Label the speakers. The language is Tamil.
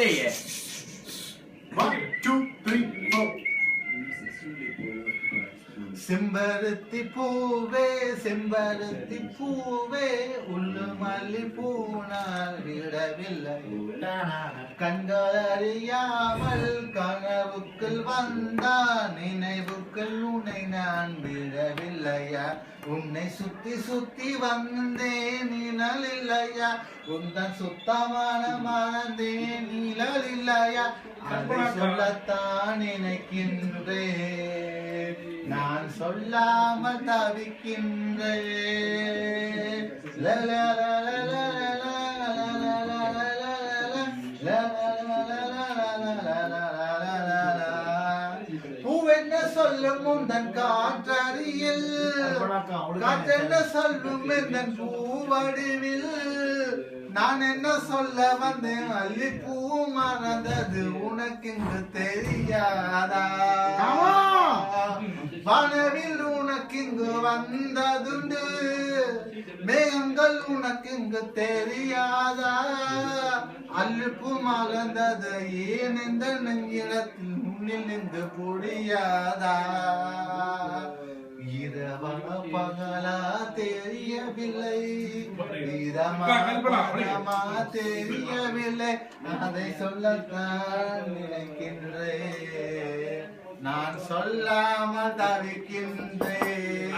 Speaker 1: இல்லையே.
Speaker 2: 1 2 3 4 செம்பருத்தி பூவே செம்பருத்தி பூவே உள்ளு மல்லி பூனால் விடவில்லை கண்கள் அறியாமல் கனவுக்குள் வந்தான் நினைவுக்குள் உன்னை நான் விடவில்லையா உன்னை சுத்தி சுத்தி வந்தேன் நிழல் இல்லையா உந்தன் சுத்தமான மறந்தேன் நிழல் இல்லையா அதை சொல்லத்தான் நினைக்கின்றேன் நான் சொல்லாமல் தவிக்கின்றேன் பூவென்ன சொல்லும் உந்தன் காற்றறியில் காற்றென்ன சொல்லும் எந்தன் பூவடிவில் நான் என்ன சொல்ல வந்தேன் அல்லிப்பூ மறந்தது உனக்கு இங்கு தெரியாதா வானவில் உனக்கு இங்கு வந்ததுண்டு மேகங்கள் உனக்கு இங்கு தெரியாதா அல்லிப்பூ மறந்தது ஏன் இந்த நெஞ்சிடத்தில் முன்னில் நின்று புரியாதா இரவா பகலா தெரியவில்லை இரமா தெரியவில்லை அதை சொல்லத்தான் நினைக்கின்றேன் நான் சொல்லாம தவிக்கின்றேன்